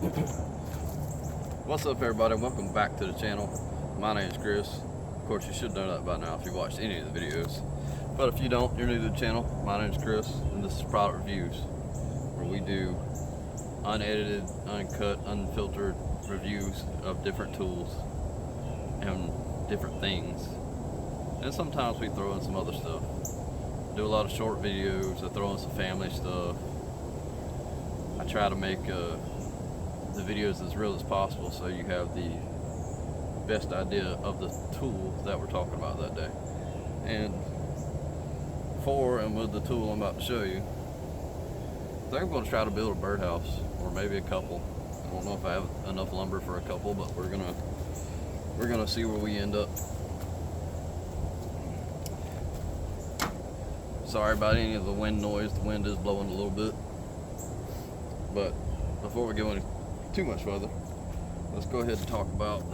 What's up, everybody? Welcome back to the channel. My name is Chris. Of course, you should know that by now if you watched any of the videos. But if you don't, you're new to the channel. My name is Chris, and this is Product Reviews, where we do unedited, uncut, unfiltered reviews of different tools and different things. And sometimes we throw in some other stuff. Do a lot of short videos. I throw in some family stuff. I try to make the videos as real as possible so you have the best idea of the tool that we're talking about that day. And with the tool I'm about to show you, I think I'm going to try to build a birdhouse, or maybe a couple. I don't know if I have enough lumber for a couple, but we're gonna see where we end up. Sorry about any of the wind noise. The wind is blowing a little bit. But before we go any too much further, let's go ahead and talk about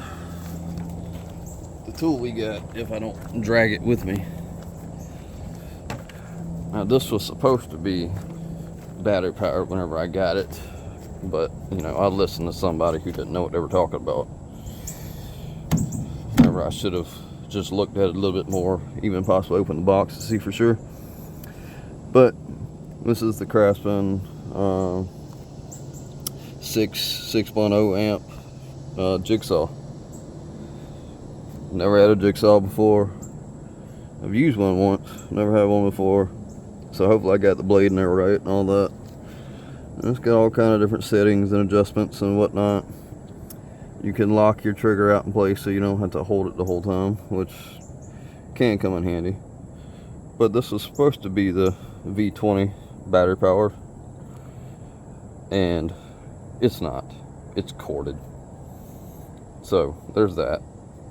the tool we got, if I don't drag it with me. Now, this was supposed to be battery powered whenever I got it, but you know, I listened to somebody who didn't know what they were talking about. Whenever I should have just looked at it a little bit more, even possibly opened the box to see for sure. But this is the CRAFTSMAN 6.0 amp jigsaw. Never had a jigsaw before. I've used one once, never had one before. So hopefully I got the blade in there right and all that. And it's got all kind of different settings and adjustments and whatnot. You can lock your trigger out in place so you don't have to hold it the whole time, which can come in handy. But this was supposed to be the V20 battery powered, and it's not. It's corded. So there's that.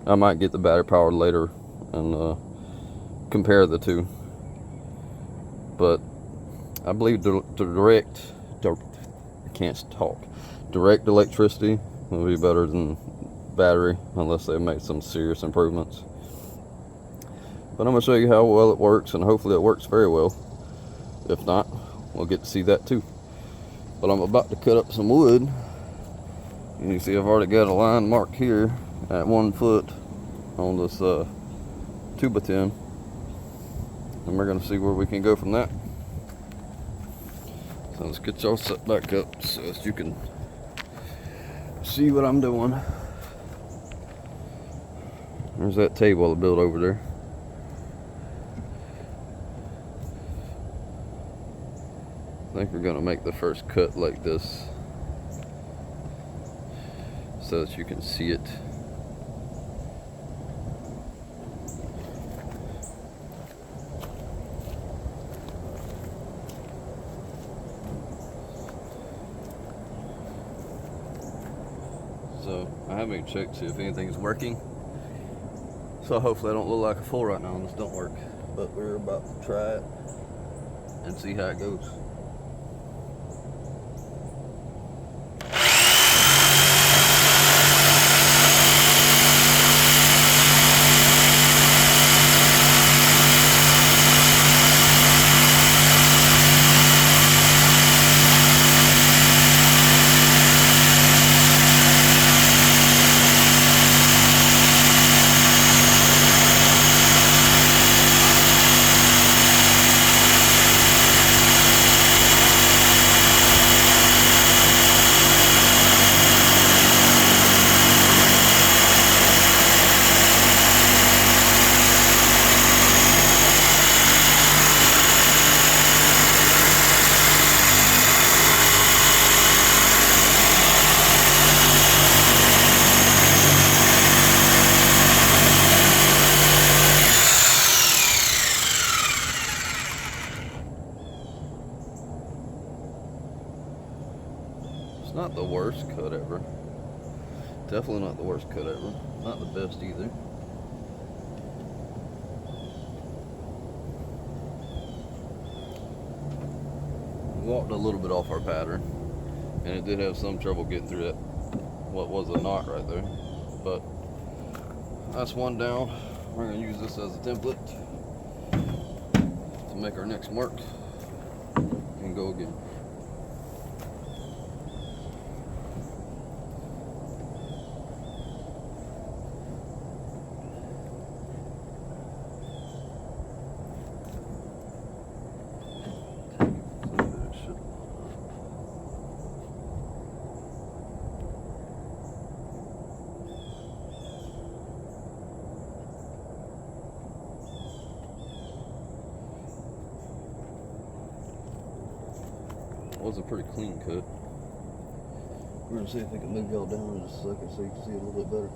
I might get the battery powered later and compare the two. But I believe direct electricity will be better than battery, unless they make some serious improvements. But I'm going to show you how well it works, and hopefully it works very well. If not, we'll get to see that too. But I'm about to cut up some wood. You can see I've already got a line marked here at 1 foot on this 2x10. And we're going to see where we can go from that. So let's get y'all set back up so that you can see what I'm doing. There's that table I built over there. I think we're going to make the first cut like this so that you can see it. So I haven't checked to see if anything's working. So hopefully I don't look like a fool right now and this don't work. But we're about to try it and see how it goes. Not the worst cut ever. Definitely not the worst cut ever. Not the best either. We walked a little bit off our pattern, and it did have some trouble getting through that, what was a knot right there. But that's one down. We're going to use this as a template to make our next mark and go again. was a pretty clean cut. We're gonna see if we can move y'all down in just a second so you can see it a little bit better.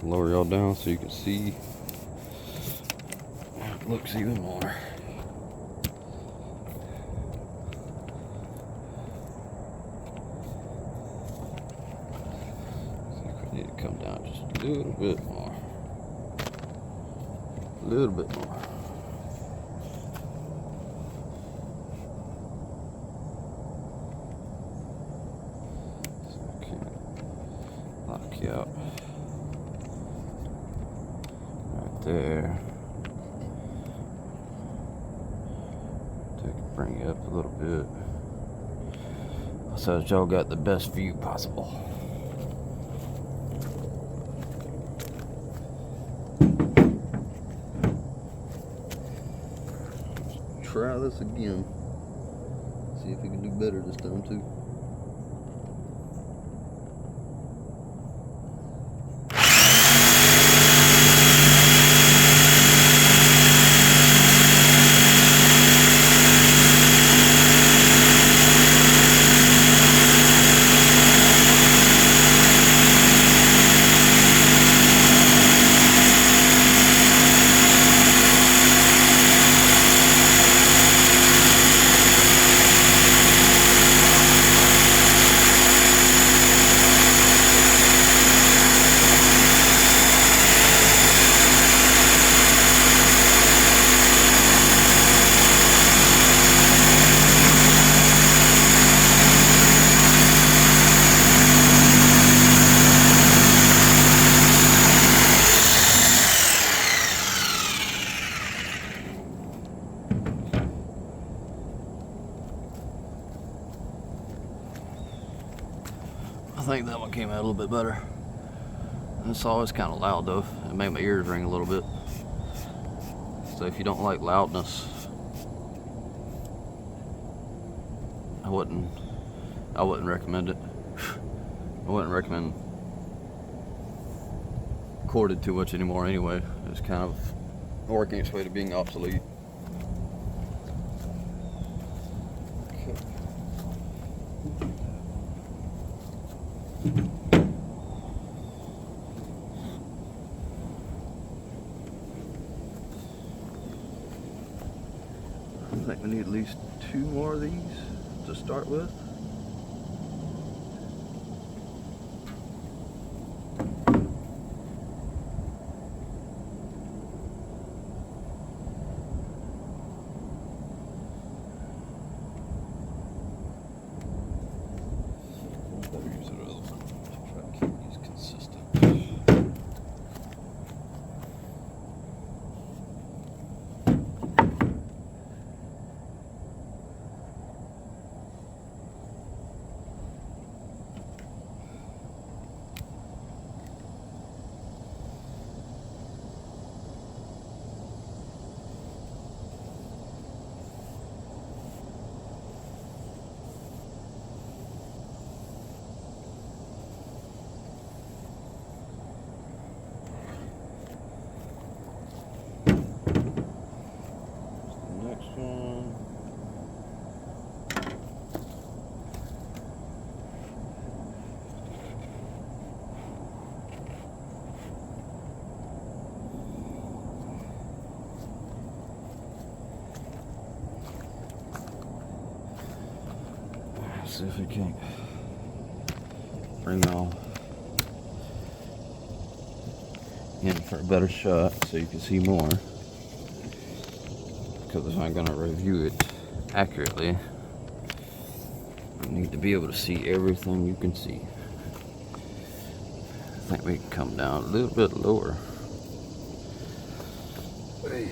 Lower y'all down so you can see. It looks even more. We need to come down just a little bit more. A little bit more. So I can't lock you out. There. Bring it up a little bit so that y'all got the best view possible. Let's try this again. See if we can do better this time too. I think that one came out a little bit better. This saw is kind of loud though. It made my ears ring a little bit. So if you don't like loudness, I wouldn't recommend it. I wouldn't recommend corded too much anymore anyway. It's kind of working its way to being obsolete. I think we need at least 2 more of these to start with. See if we can't bring y'all in for a better shot so you can see more, because if I'm going to review it accurately, I need to be able to see everything you can see. I think we can come down a little bit lower. Hey.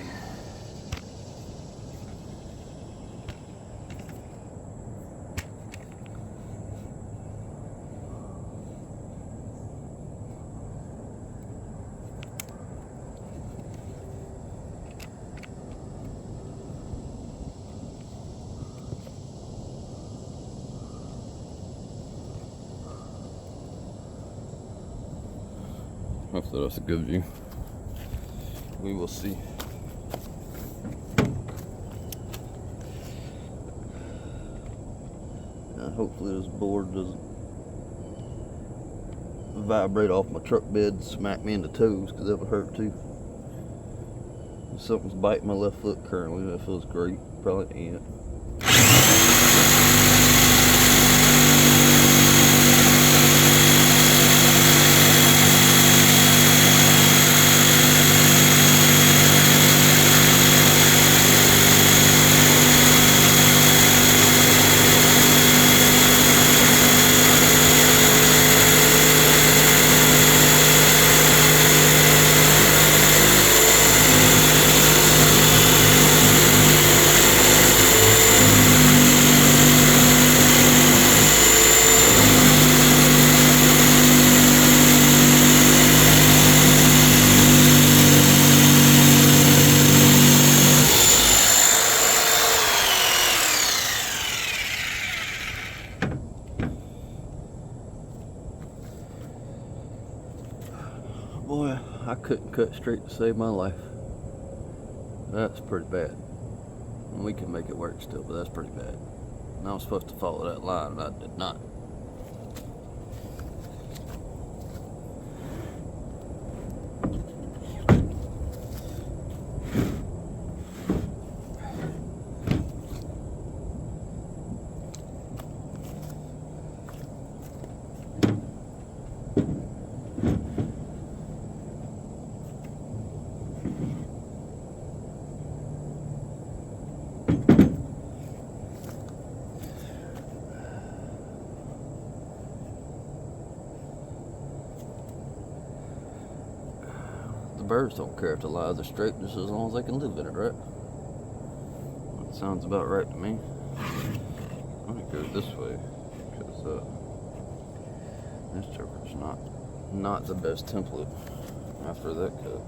So that's a good view. We will see. Now hopefully this board doesn't vibrate off my truck bed and smack me in the toes, because that would hurt too. Something's biting my left foot currently. That feels great. Probably an ant. Boy, I couldn't cut straight to save my life. That's pretty bad. We can make it work still, but that's pretty bad. And I was supposed to follow that line, and I did not. The birds don't care if the lines are straight, just as long as they can live in it, right? That sounds about right to me. I'm gonna go this way, because this joker's not the best template after that cut.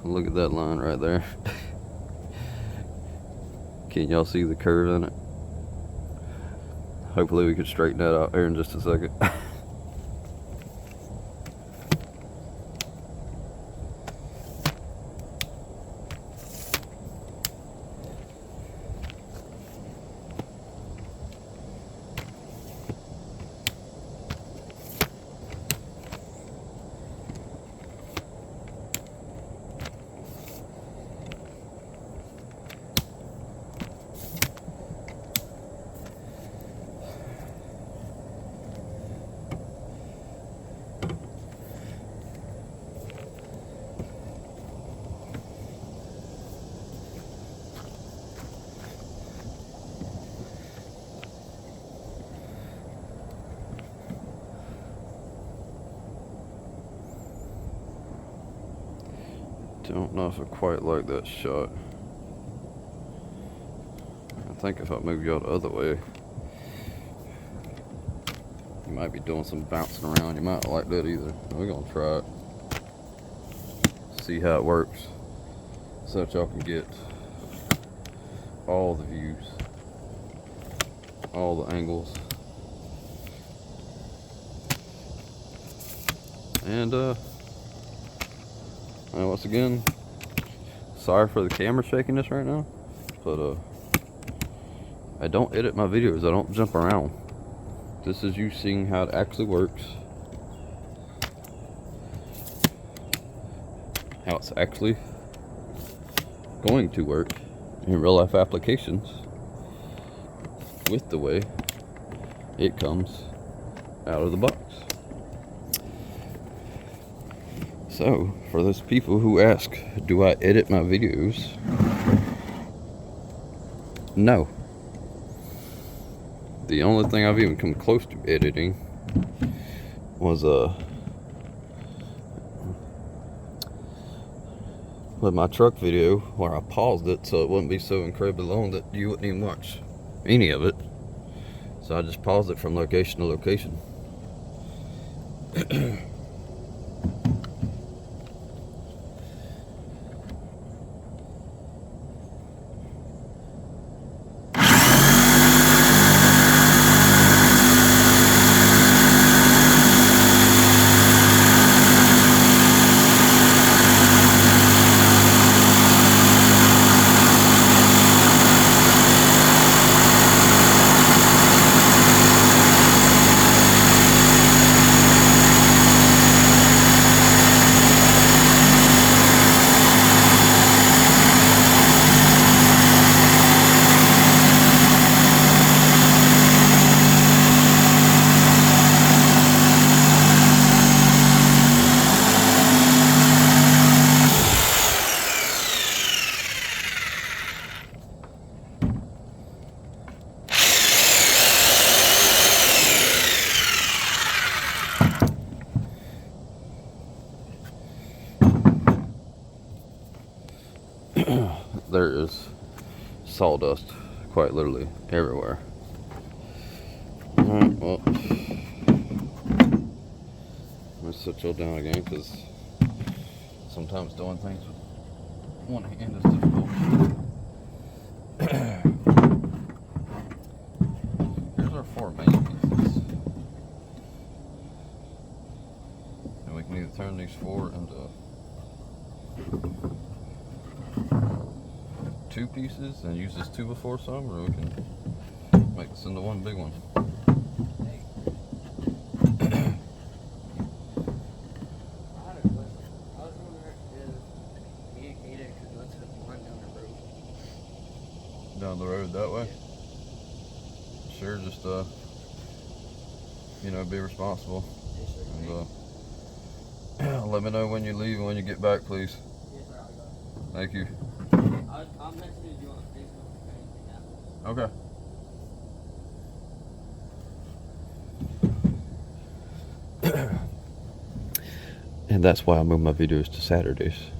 Look at that line right there. Can y'all see the curve in it? Hopefully we can straighten that out here in just a second. Don't know if I quite like that shot. I think if I move y'all the other way, you might be doing some bouncing around. You might not like that either. We're gonna try it. See how it works, so that y'all can get all the views, all the angles. And once again, sorry for the camera shakiness right now, but I don't edit my videos. I don't jump around. This is you seeing how it actually works, how it's actually going to work in real life applications with the way it comes out of the box. So, for those people who ask, do I edit my videos? No. The only thing I've even come close to editing was with my truck video where I paused it so it wouldn't be so incredibly long that you wouldn't even watch any of it. So I just paused it from location to location. There is sawdust quite literally everywhere. Alright, well, let's sit y'all down again because sometimes doing things with one hand is difficult. Here's our 4 main pieces. And we can either turn these 4 into 2 pieces and use this 2 before some, or we can make this into one big one. Down the road that way? Sure, just you know, be responsible. And let me know when you leave and when you get back, please. Yes, sir, I got it. Thank you. I'll message you on Facebook if anything happens. Okay. And that's why I move my videos to Saturdays,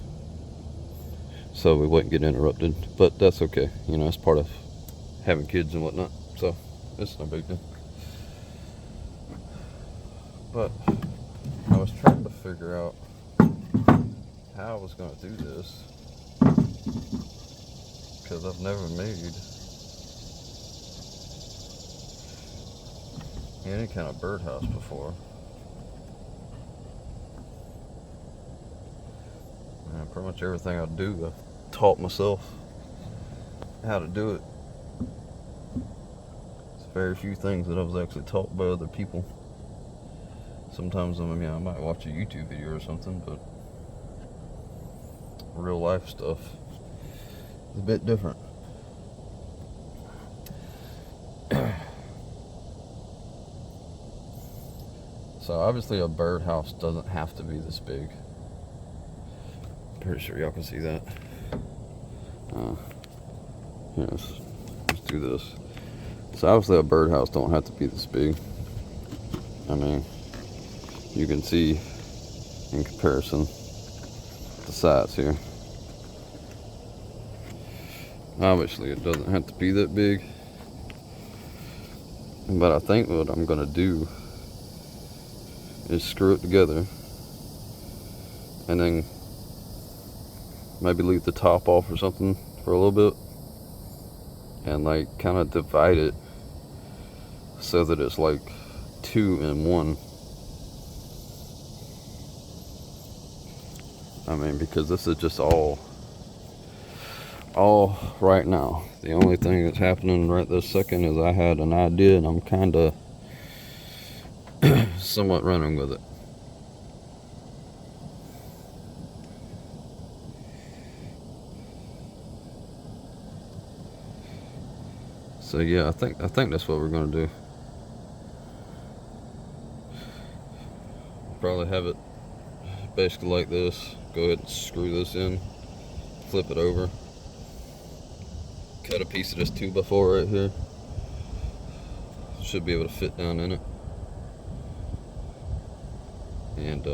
so we wouldn't get interrupted. But that's okay, you know, it's part of having kids and whatnot, so it's no big deal. But I was trying to figure out how I was going to do this, because I've never made any kind of birdhouse before. And pretty much everything I do, I've taught myself how to do it. It's very few things that I was actually taught by other people. Sometimes, I mean, I might watch a YouTube video or something, but real life stuff is a bit different. So obviously a birdhouse doesn't have to be this big. Pretty sure y'all can see that. Yes, let's do this. So obviously a birdhouse don't have to be this big. I mean, you can see in comparison the size here. Obviously it doesn't have to be that big, but I think what I'm gonna do is screw it together and then maybe leave the top off or something for a little bit and like kind of divide it so that it's like 2 in 1. I mean, because this is just all right now. The only thing that's happening right this second is I had an idea and I'm kind of somewhat running with it. So yeah, I think that's what we're gonna do. Probably have it basically like this. Go ahead and screw this in, flip it over, cut a piece of this 2x4 right here. Should be able to fit down in it. and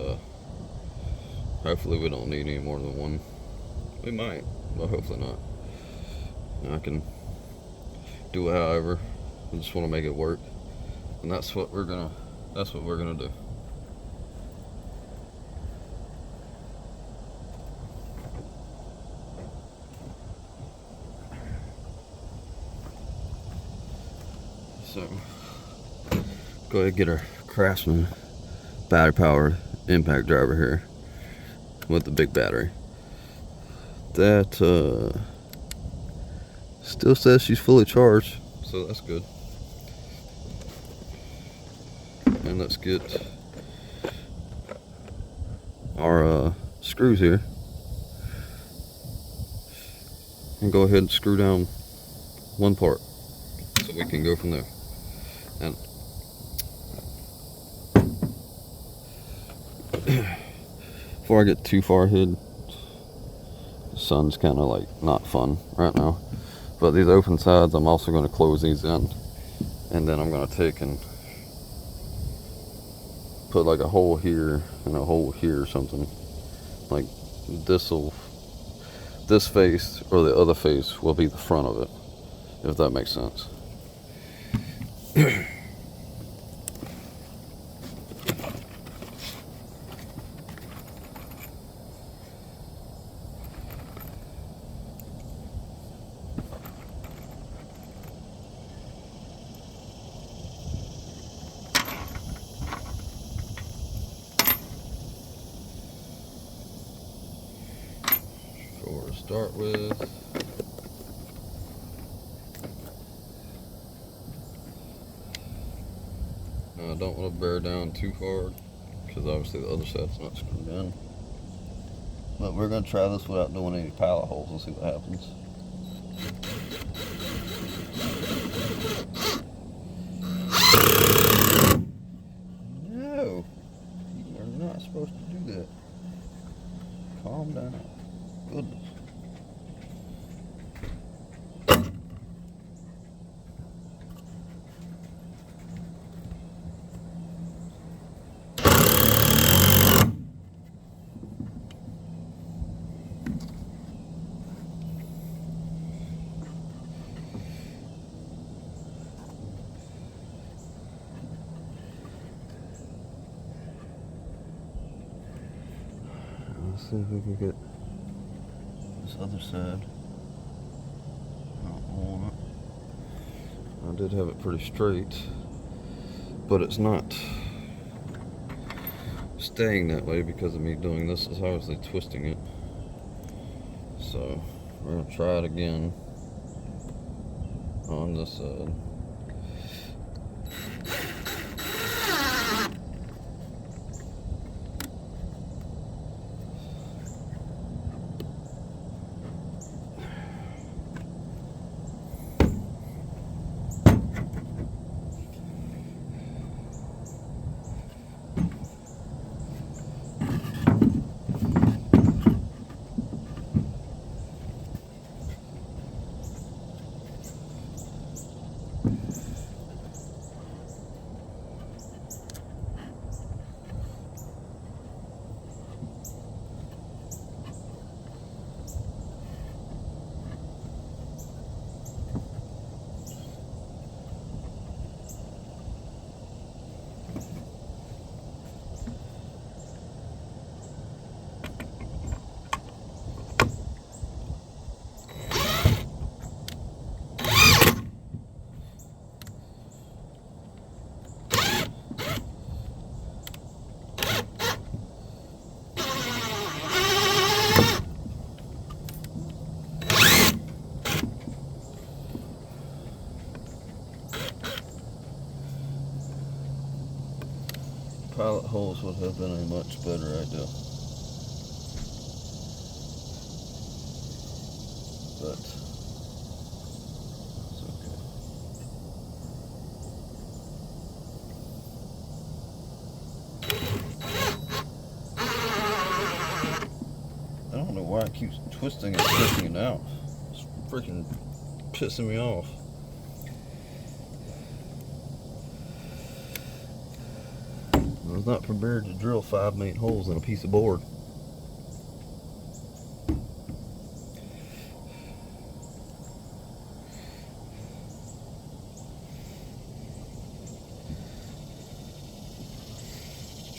hopefully we don't need any more than one. We might, but hopefully not. I can do it however. I just want to make it work, and that's what we're gonna do. So go ahead and get our CRAFTSMAN battery powered impact driver here with the big battery. That still says she's fully charged, so that's good. And let's get our screws here and go ahead and screw down one part so we can go from there. And before I get too far ahead, the sun's kind of like not fun right now, but these open sides I'm also going to close these in, and then I'm going to take and put like a hole here and a hole here or something. Like this face or the other face will be the front of it, if that makes sense. To start with, now I don't want to bear down too hard because obviously the other side's not screwed in, but we're going to try this without doing any pilot holes and see what happens. No, you are not supposed to do that. Calm down. Goodness. Let's see if we can get this other side on it. I did have it pretty straight, but it's not staying that way because of me doing this. Is obviously twisting it. So we're gonna try it again on this side. Pilot holes would have been a much better idea, but it's okay. I don't know why it keeps twisting and twisting it out. It's freaking pissing me off. was not prepared to drill 5 main holes in a piece of board.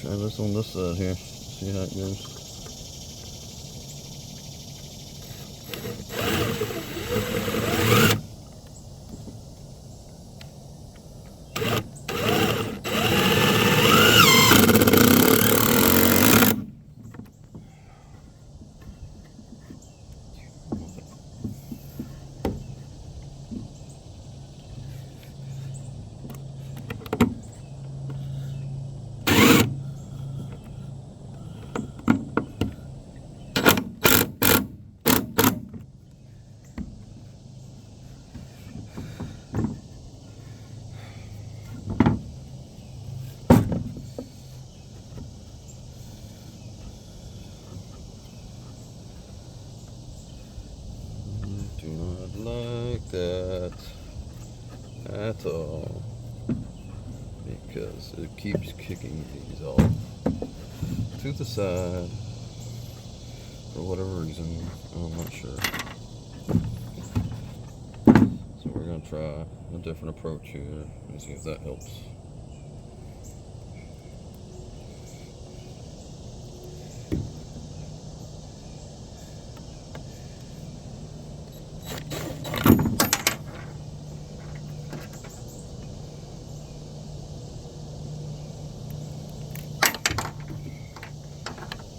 Try this on this side here, see how it goes. Do not like that at all, because it keeps kicking these off to the side for whatever reason. I'm not sure. So we're going to try a different approach here and see if that helps.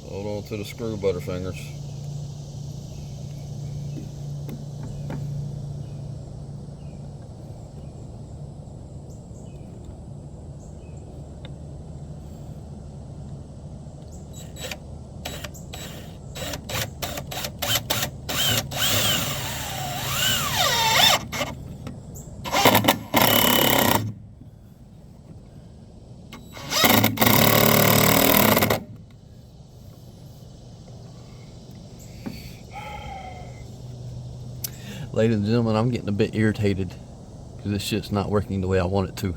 Hold on to the screw, butterfingers. Ladies and gentlemen, I'm getting a bit irritated because this shit's not working the way I want it to.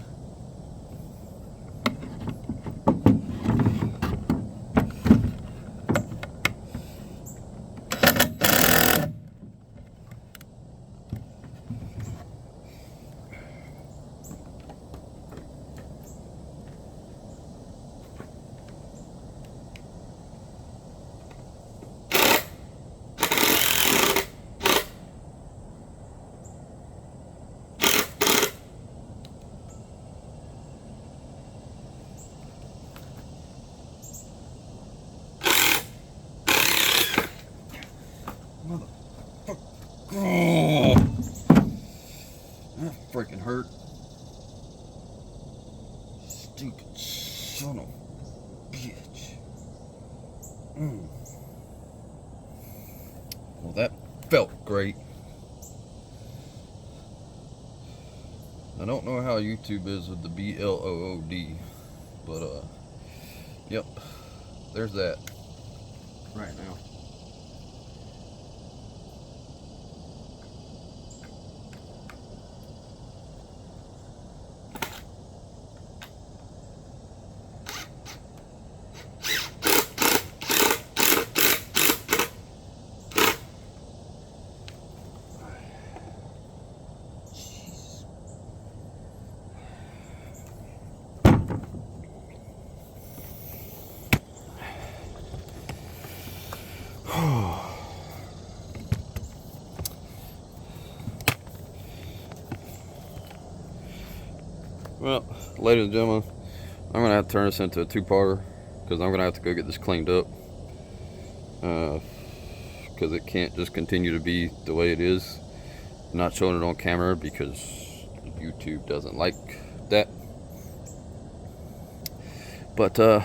Oh, that freaking hurt. Stupid son of a bitch. Well, that felt great. I don't know how YouTube is with the BLOOD, but yep, there's that right now. Well, ladies and gentlemen, I'm gonna have to turn this into a two-parter because I'm gonna have to go get this cleaned up because it can't just continue to be the way it is. I'm not showing it on camera because YouTube doesn't like that. But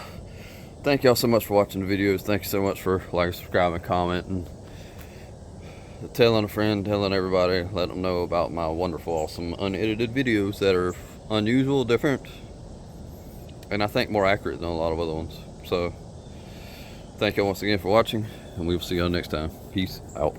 thank y'all so much for watching the videos. Thank you so much for liking, subscribing, commenting, telling a friend, telling everybody, let them know about my wonderful, awesome, unedited videos that are unusual, different, and I think more accurate than a lot of other ones. So thank you once again for watching, and we will see y'all next time. Peace out.